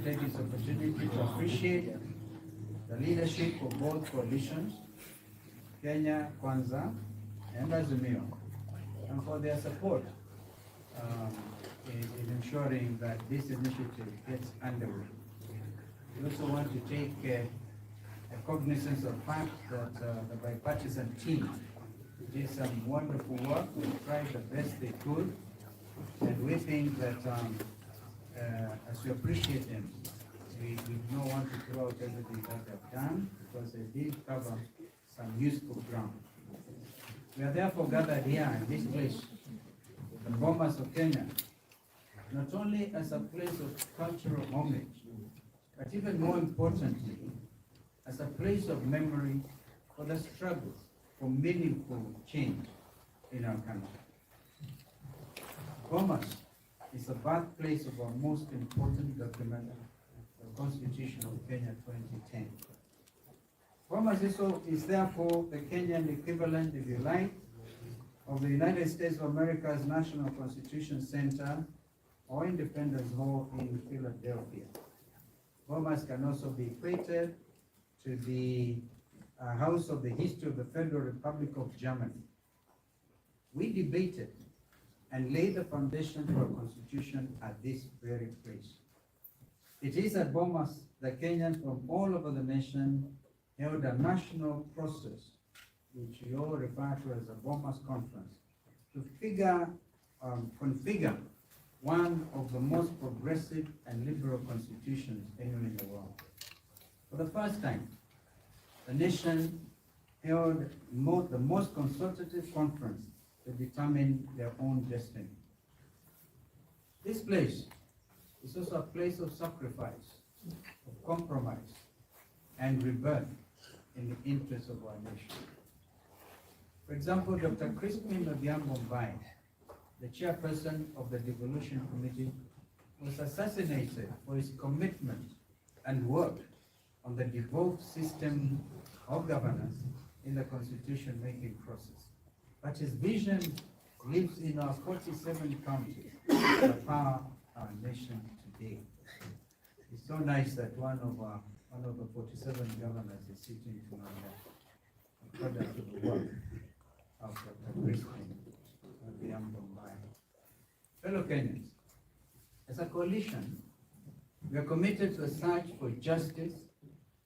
take this opportunity to appreciate the leadership of both coalitions, Kenya Kwanza and Azimio, and for their support in ensuring that this initiative gets underway. We also want to take a cognizance of the fact that the bipartisan team did some wonderful work. We tried the best they could, and we think that as we appreciate them, we do not want to throw out everything that they've done, because they did cover some useful ground. We are therefore gathered here in this place, the Bomas of Kenya, not only as a place of cultural homage, but even more importantly, as a place of memory for the struggle for meaningful change in our country. Bomas is the birthplace of our most important document, the Constitution of Kenya 2010. Bomas is therefore the Kenyan equivalent, if you like, of the United States of America's National Constitution Center or Independence Hall in Philadelphia. Bomas can also be equated to the House of the History of the Federal Republic of Germany. We debated and laid the foundation for a constitution at this very place. It is at Bomas that Kenyans from all over the nation held a national process, which we all refer to as a Bomas Conference, to configure one of the most progressive and liberal constitutions anywhere in the world. For the first time, the nation held the most consultative conference to determine their own destiny. This place is also a place of sacrifice, of compromise, and rebirth in the interest of our nation. For example, Dr. Crispin Odhiambo, the chairperson of the Devolution Committee, was assassinated for his commitment and work on the devolved system of governance in the constitution-making process. But his vision lives in our 47 counties that power our nation today. It's so nice that one of the 47 governors is sitting to my left, a product of the work of Dr. Crispin Odhiambo. Fellow Kenyans, as a coalition, we are committed to a search for justice,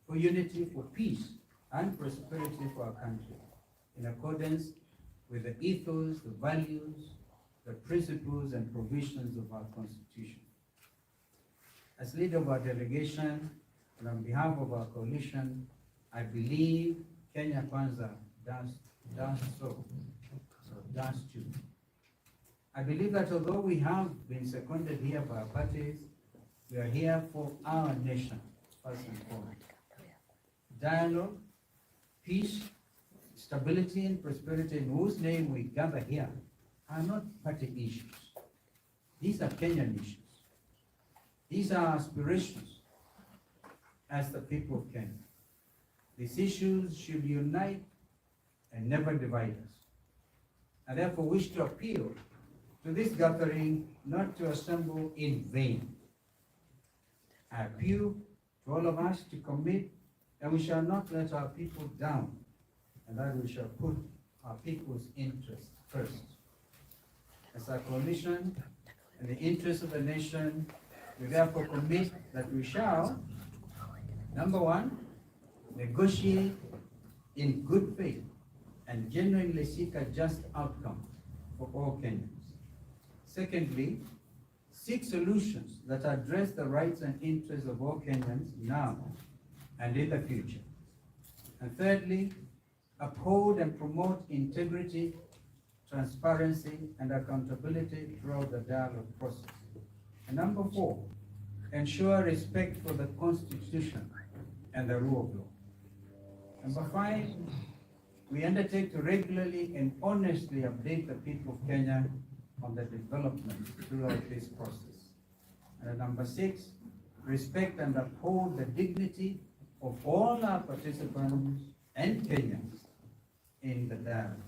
for unity, for peace, and prosperity for our country, in accordance with the ethos, the values, the principles, and provisions of our Constitution. As leader of our delegation, and on behalf of our coalition, I believe Kenya Kwanza does too. I believe that although we have been seconded here by our parties, we are here for our nation, first and foremost. Dialogue, peace, stability, and prosperity, in whose name we gather here, are not party issues. These are Kenyan issues. These are aspirations as the people of Kenya. These issues should unite and never divide us. I therefore wish to appeal to this gathering not to assemble in vain. I appeal to all of us to commit that we shall not let our people down, and that we shall put our people's interests first. As a coalition, in the interest of the nation, we therefore commit that we shall, number one, negotiate in good faith and genuinely seek a just outcome for all Kenyans. Secondly, seek solutions that address the rights and interests of all Kenyans now and in the future. And thirdly, uphold and promote integrity, transparency, and accountability throughout the dialogue process. And number four, ensure respect for the Constitution and the rule of law. Number five, we undertake to regularly and honestly update the people of Kenya on the development throughout this process. And number six, respect and uphold the dignity of all our participants and Kenyans in the dialogue.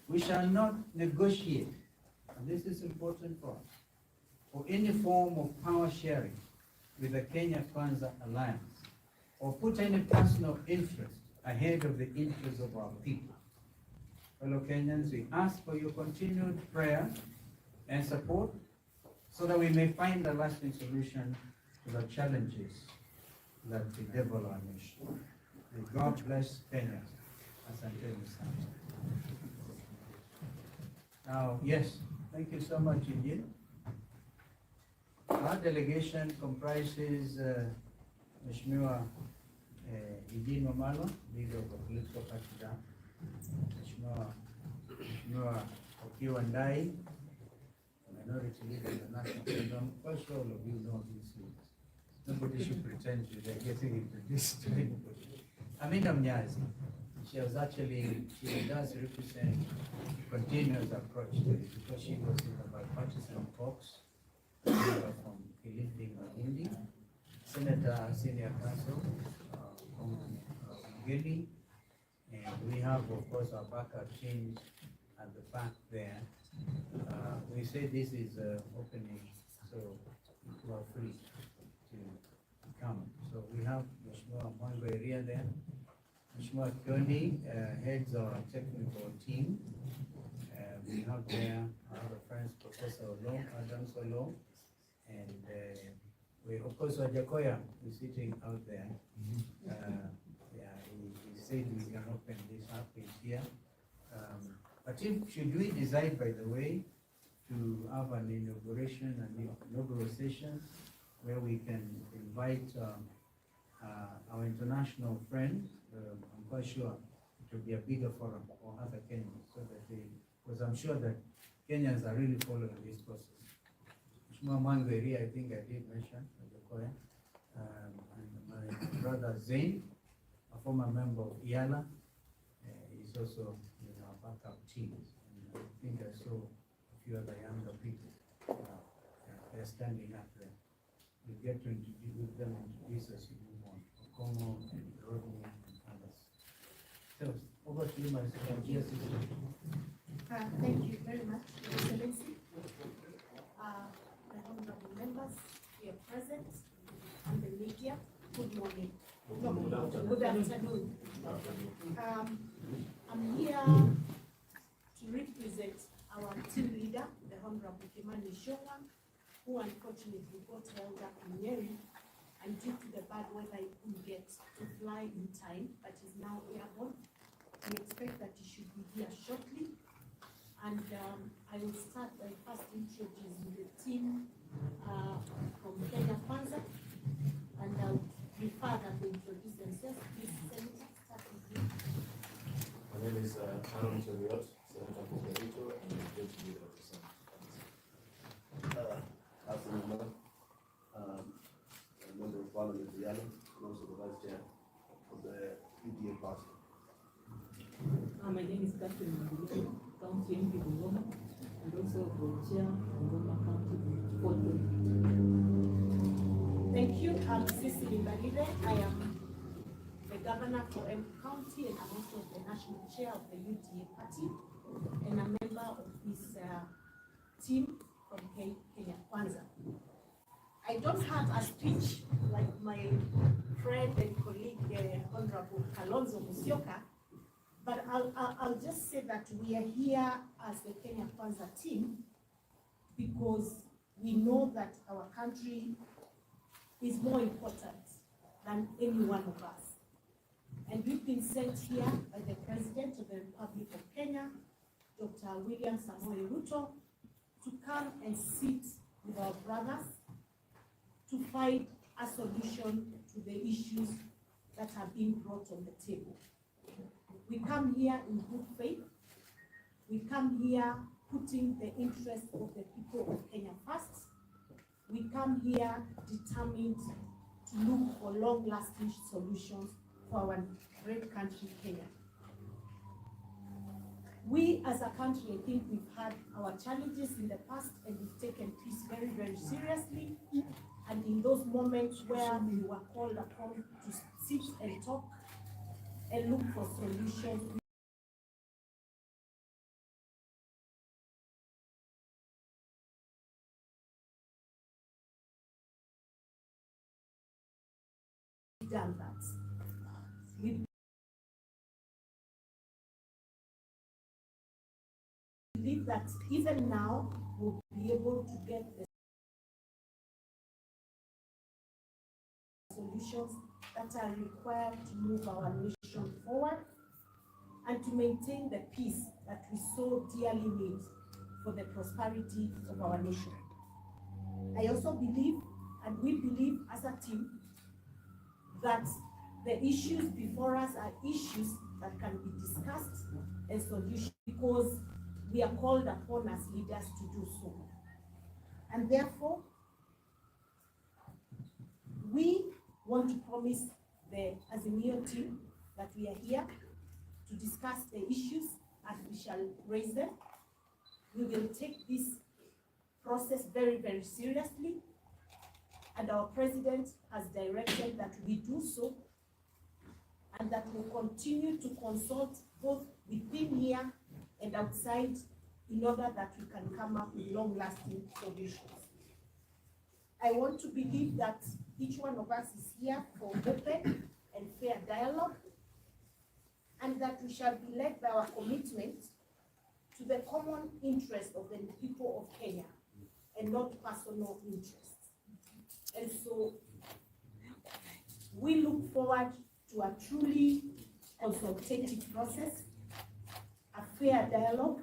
We shall not negotiate, and this is important for us, or any form of power sharing with the Kenya Kwanza Alliance, or put any personal interest ahead of the interests of our people. Fellow Kenyans, we ask for your continued prayer and support so that we may find a lasting solution to the challenges that bedevil our nation. May God bless Kenya. Asanteni sana. Now, yes, thank you so much, Injil. Our delegation comprises Mheshimiwa Injil Mamalo, leader of the political party, Mheshimiwa Okiwa Ndai, minority leader of the National Assembly. I'm quite sure all of you know these leaders. Nobody should pretend to be getting introduced to anybody. Aminda Mnyazi, she does represent continuous approach to it because she was in the Bypartisan caucus from Kilindi Malindi, Senator Senior Counsel from Gili, and we have, of course, our backup teams at the back there. We say this is opening, so you are free to come. So we have Mheshimiwa Mwango area there. Mheshimiwa Kioni heads our technical team. We have there our friends, Professor Olo, Adams Olo, and we, of course, Wajakoya is sitting out there. Yeah, he said we can open this up here. But if, should we decide, by the way, to have an inauguration, an inaugural session where we can invite our international friends, I'm quite sure it will be a bigger forum for other Kenyans, so that they, because I'm sure that Kenyans are really following this process. Mheshimiwa Mangweri, I think I did mention, and my brother Zain, a former member of IALA, is also in our backup teams. And I think I saw a few other younger people. They're standing up there. We get to introduce them, introduce us if we want. Okomo and Rodney and others. So, over to you, my second year. Thank you very much, Your Excellency. The honorable members here present and the media, good morning. Good afternoon. I'm here to represent our team leader, the Honorable Kimani Shongwa, who unfortunately got held up in Nyeri, and due to the bad weather, he couldn't get to fly in time, but is now airborne. We expect that he should be here shortly. And I will start by first introducing the team from Kenya Kwanza, and I'll refer them to introduce themselves. Please, Senator, start with you. My name is Aaron Cheriot, Senator from Kericho, and I'm going to be the representative. As a member of Parliament, Yale, and also the Vice Chair of the UDA party. My name is Catherine Mabulio, County MP for Bomas, and also Chair of Bomas County Board. Thank you. I'm Cecily Mbalile. I am the Governor for M County, and I'm also the National Chair of the UDA party, and a member of this team from Kenya Kwanza. I don't have a speech like my friend and colleague, Honorable Kalonzo Musyoka, but I'll just say that we are here as the Kenya Kwanza team because we know that our country is more important than any one of us. And we've been sent here by the President of the Republic of Kenya, Dr. William Samoei Ruto, to come and sit with our brothers to find a solution to the issues that have been brought on the table. We come here in good faith. We come here putting the interests of the people of Kenya first. We come here determined to look for long-lasting solutions for our great country, Kenya. We as a country, I think we've had our challenges in the past, and we've taken peace very, very seriously. And in those moments where we were called upon to sit and talk and look for solutions, done that. We believe that even now we'll be able to get the solutions that are required to move our nation forward and to maintain the peace that we so dearly need for the prosperity of our nation. I also believe, and we believe as a team, that the issues before us are issues that can be discussed and solutions because we are called upon as leaders to do so. And therefore, we want to promise the Azimio team that we are here to discuss the issues and we shall raise them. We will take this process very, very seriously, and our president has directed that we do so, and that we'll continue to consult both within here and outside in order that we can come up with long-lasting solutions. I want to believe that each one of us is here for open and fair dialogue, and that we shall be led by our commitment to the common interest of the people of Kenya and not personal interests. And so we look forward to a truly consultative process, a fair dialogue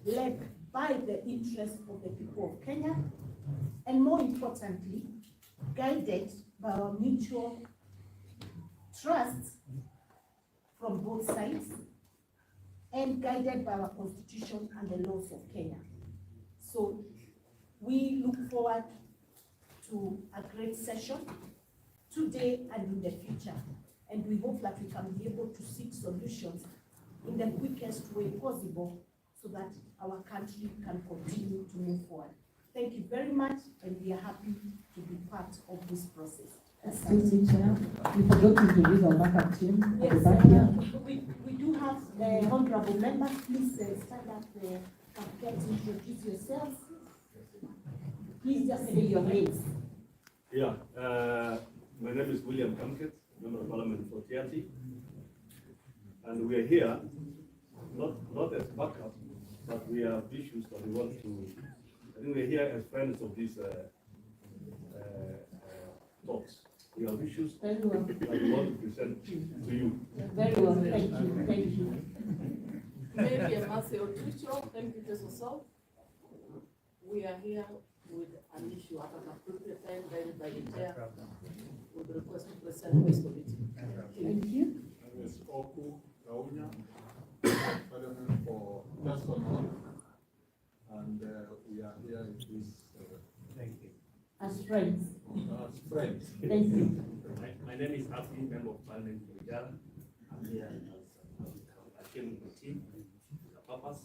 led by the interests of the people of Kenya, and more importantly, guided by our mutual trust from both sides, and guided by our constitution and the laws of Kenya. So we look forward to a great session today and in the future. And we hope that we can be able to seek solutions in the quickest way possible so that our country can continue to move forward. Thank you very much, and we are happy to be part of this process. Excuse me, Chair. We forgot to introduce our backup team. Yes, Back here. we do have honorable members. Please stand up and get to introduce yourselves. Please just say your names. Yeah, my name is William Kamket, Member of Parliament for Tiati. And we are here, not as backup, but we have issues that we want to, I think we're here as friends of these talks. We have issues Very well. that we want to present to you. Very well. Thank you. Thank you. Maybe a Marcel Tucho, thank you, so. We are here with an issue at an appropriate time guided by the chair with the request to present this committee. Thank you. My name is Oku Kaunya, Parliament for Personal, and we are here in this Thank you. As friends. as friends. Thank you. My name is Afi, Member of Parliament for Ijala. I'm here as I came with the team, the purpose,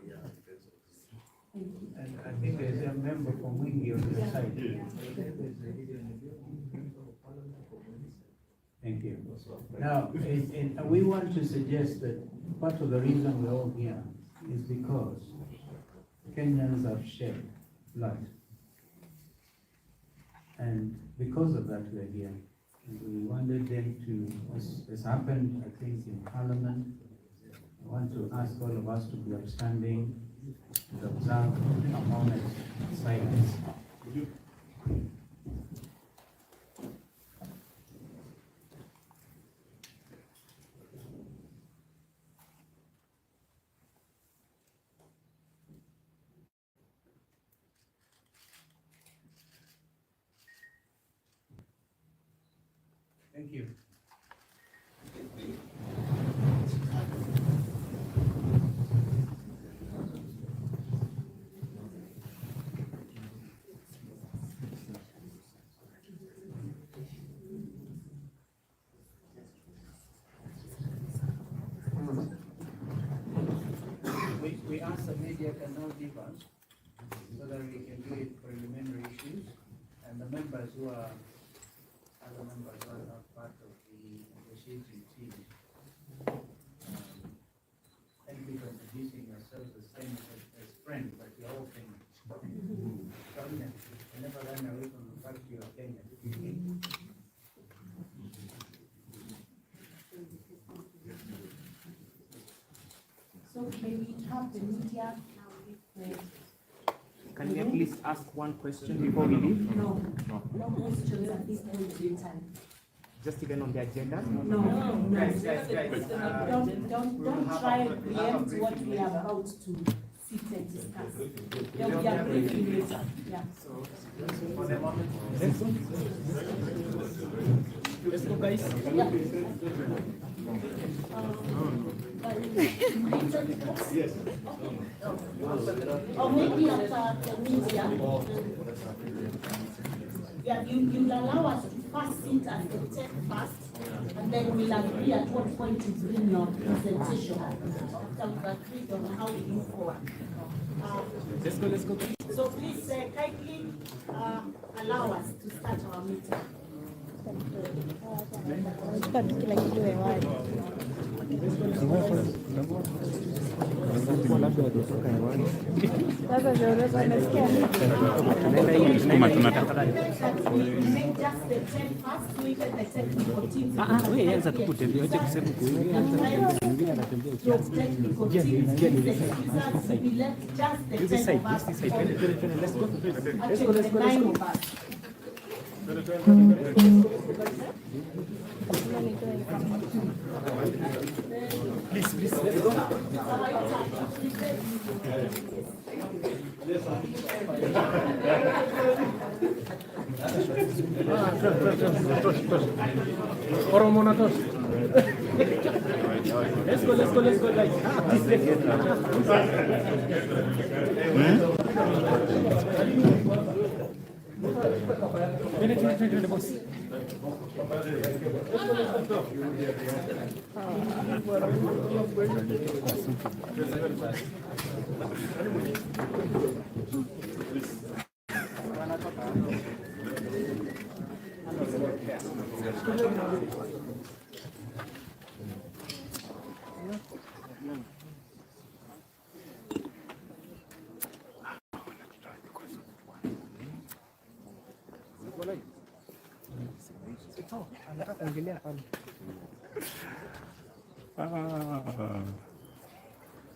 yeah, because of this. Thank you. And I think there's a member from Wingi on the side. Thank you. Now, we want to suggest that part of the reason we're all here is because Kenyans have shed blood. And because of that, we're here. And we wanted them to, as happened, I think, in Parliament, I want to ask all of us to be upstanding, to observe a moment of silence. Thank you. We ask the media can now give us so that we can do it preliminary issues, and the members who are other members who are not part of the negotiating team. Thank you for introducing yourselves the same as friends, but you're all Kenyans. Kenyans. You never run away from the fact you are Kenyan. have the media. Can we at least ask one question before we leave? No questions at this point in time. Just even on the agenda? No. Guys. Don't try and preempt what we are about to sit and discuss. There will be a briefing later. Yeah. For the moment, let's go, guys. Yes. Or maybe after the media. Yeah, you'll allow us to first sit at the tech first, and then we'll agree at what point to bring your presentation. After we've agreed on how we move forward. Let's go. So please kindly allow us to start our meeting. Anza tu kutembea, acha kusema kuingia. This side. Let's go. Please, let's go. Let's go, guys. Please, boss.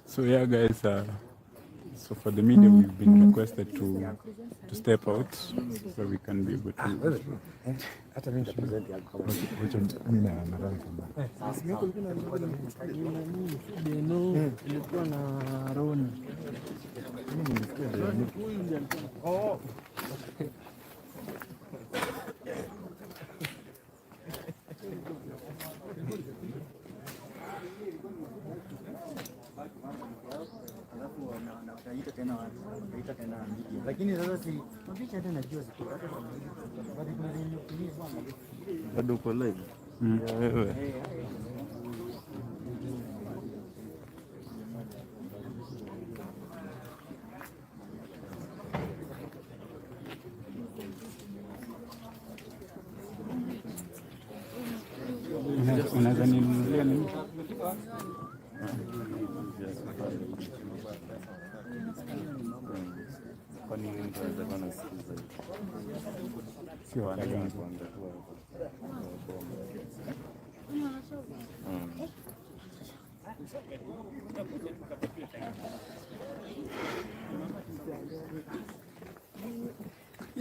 So yeah, guys. So for the media, we've been requested to step out so we can be able to. Lakini sasa si mapicha hata najua bado uko live. Wewe unaweza ninunulia nini? kwani wengi wanaweza kusikiza hivi? Sio wale wengi.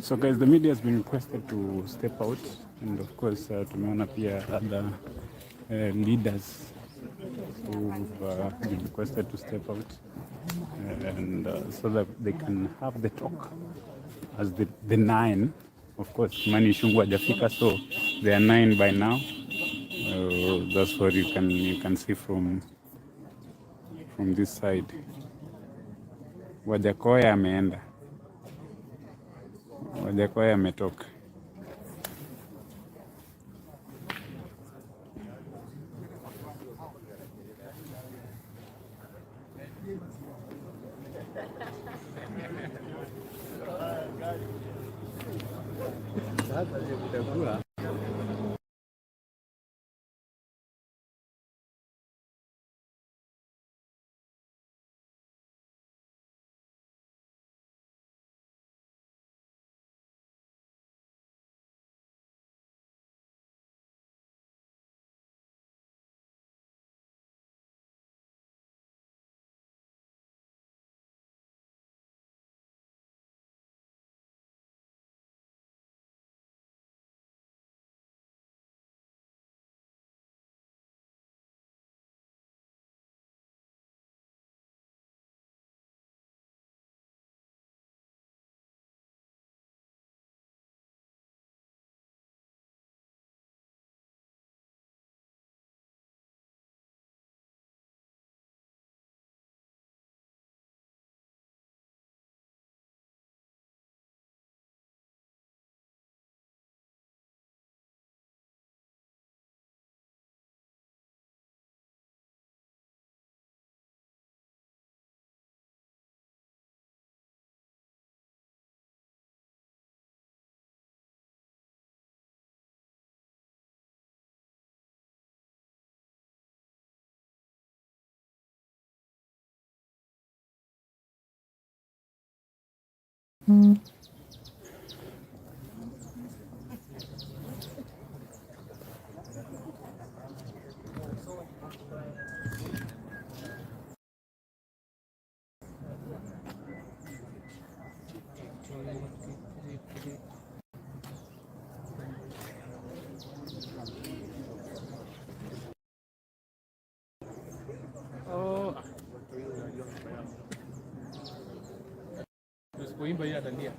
So guys, the media has been requested to step out, and of course tumeona pia other leaders who've been requested to step out, and so that they can have the talk as the nine. Of course, Mani Shungu hajafika, so they are 9 by now. That's what you can see from this side. Wajakoya ameenda, Wajakoya ametoka. Usipoimba yeye atalia.